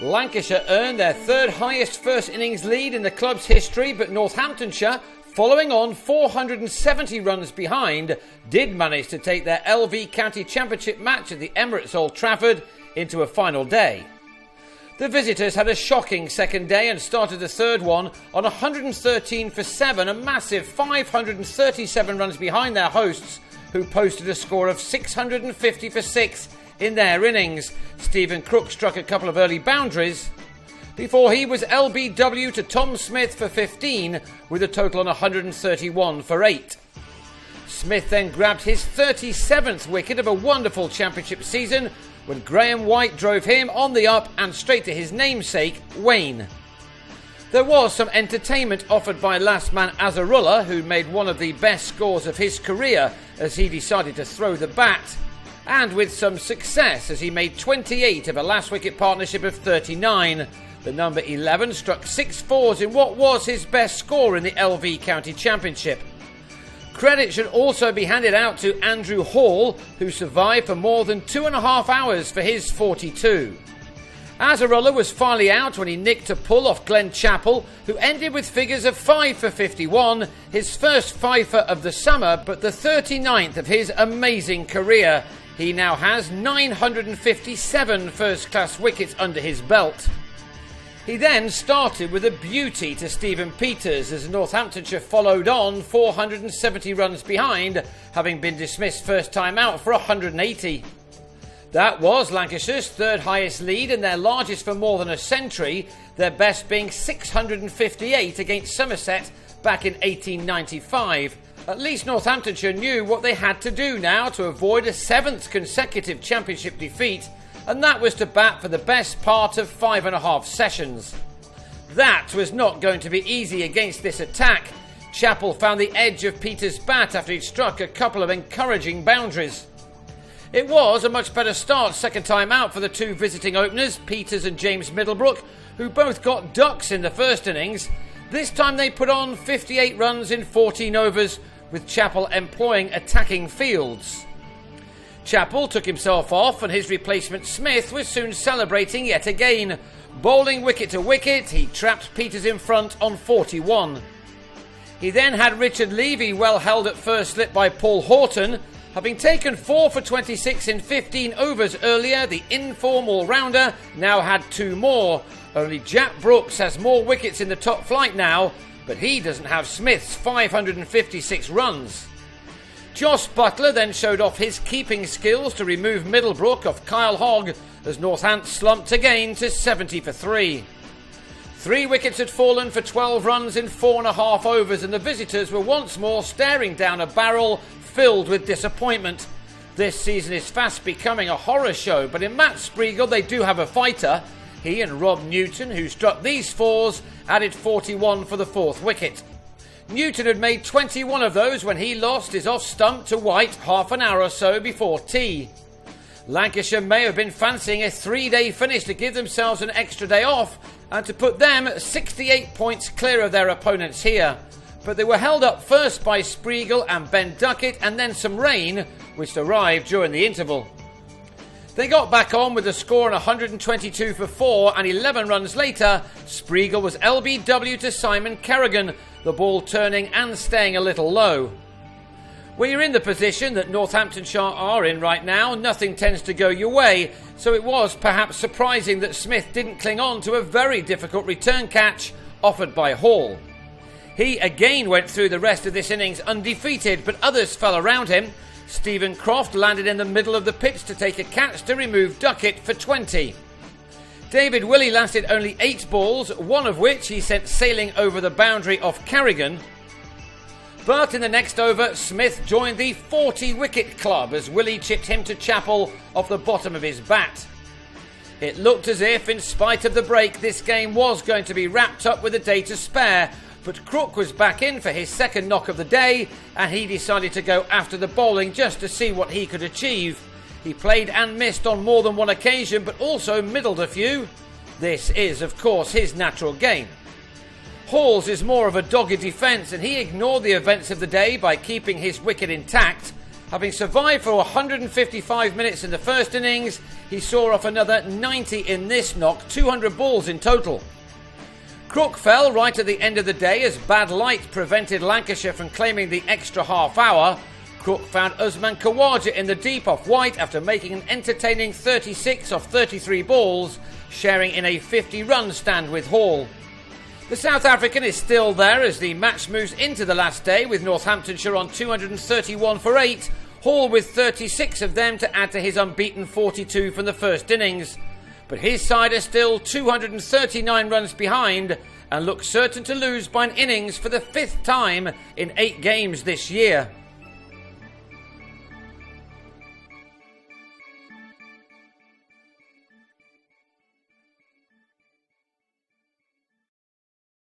Lancashire earned their third highest first innings lead in the club's history, but Northamptonshire, following on 470 runs behind, did manage to take their LV County Championship match at the Emirates Old Trafford into a final day. The visitors had a shocking second day and started the third one on 113 for 7, a massive 537 runs behind their hosts, who posted a score of 650 for 6 in their innings. Stephen Crook struck a couple of early boundaries before he was LBW to Tom Smith for 15, with a total on 131 for 8. Smith then grabbed his 37th wicket of a wonderful championship season when Graham White drove him on the up and straight to his namesake, Wayne. There was some entertainment offered by last man Azarullah, who made one of the best scores of his career as he decided to throw the bat, and with some success as he made 28 of a last wicket partnership of 39. The number 11 struck 6 fours in what was his best score in the LV County Championship. Credit should also be handed out to Andrew Hall, who survived for more than 2.5 hours for his 42. Azarullah was finally out when he nicked a pull off Glenn Chappell, who ended with figures of 5 for 51, his first fifer of the summer, but the 39th of his amazing career. He now has 957 first-class wickets under his belt. He then started with a beauty to Stephen Peters as Northamptonshire followed on 470 runs behind, having been dismissed first time out for 180. That was Lancashire's third highest lead and their largest for more than a century, their best being 658 against Somerset back in 1895. At least Northamptonshire knew what they had to do now to avoid a 7th consecutive championship defeat, and that was to bat for the best part of 5.5 sessions. That was not going to be easy against this attack. Chappell found the edge of Peters' bat after he'd struck a couple of encouraging boundaries. It was a much better start second time out for the two visiting openers, Peters and James Middlebrook, who both got ducks in the first innings. This time they put on 58 runs in 14 overs, with Chappell employing attacking fields. Chappell took himself off and his replacement Smith was soon celebrating yet again. Bowling wicket to wicket, he trapped Peters in front on 41. He then had Richard Levy well held at first slip by Paul Horton. Having taken 4 for 26 in 15 overs earlier, the in-form all-rounder now had 2 more. Only Jack Brooks has more wickets in the top flight now, but he doesn't have Smith's 556 runs. Josh Butler then showed off his keeping skills to remove Middlebrook off Kyle Hogg as Northants slumped again to 70 for 3. 3 wickets had fallen for 12 runs in 4.5 overs and the visitors were once more staring down a barrel filled with disappointment. This season is fast becoming a horror show, but in Matt Spreagle they do have a fighter. He and Rob Newton, who struck these 4s, added 41 for the 4th wicket. Newton had made 21 of those when he lost his off-stump to White half an hour or so before tea. Lancashire may have been fancying a 3-day finish to give themselves an extra day off and to put them 68 points clear of their opponents here. But they were held up first by Spreagle and Ben Duckett and then some rain, which arrived during the interval. They got back on with a score on 122 for 4 and 11 runs later, Spreagle was LBW to Simon Kerrigan, the ball turning and staying a little low. When you're in the position that Northamptonshire are in right now, nothing tends to go your way, so it was perhaps surprising that Smith didn't cling on to a very difficult return catch offered by Hall. He again went through the rest of this innings undefeated, but others fell around him. Stephen Croft landed in the middle of the pitch to take a catch to remove Duckett for 20. David Willey lasted only 8 balls, one of which he sent sailing over the boundary off Carrigan. But in the next over, Smith joined the 40-wicket club as Willey chipped him to Chappell off the bottom of his bat. It looked as if, in spite of the break, this game was going to be wrapped up with a day to spare, but Crook was back in for his second knock of the day and he decided to go after the bowling just to see what he could achieve. He played and missed on more than one occasion, but also middled a few. This is, of course, his natural game. Hall's is more of a dogged defence, and he ignored the events of the day by keeping his wicket intact. Having survived for 155 minutes in the first innings, he saw off another 90 in this knock, 200 balls in total. Crook fell right at the end of the day as bad light prevented Lancashire from claiming the extra half hour. Crook found Usman Khawaja in the deep off white after making an entertaining 36 off 33 balls, sharing in a 50-run stand with Hall. The South African is still there as the match moves into the last day, with Northamptonshire on 231 for 8, Hall with 36 of them to add to his unbeaten 42 from the first innings. But his side are still 239 runs behind and look certain to lose by an innings for the 5th time in 8 games this year.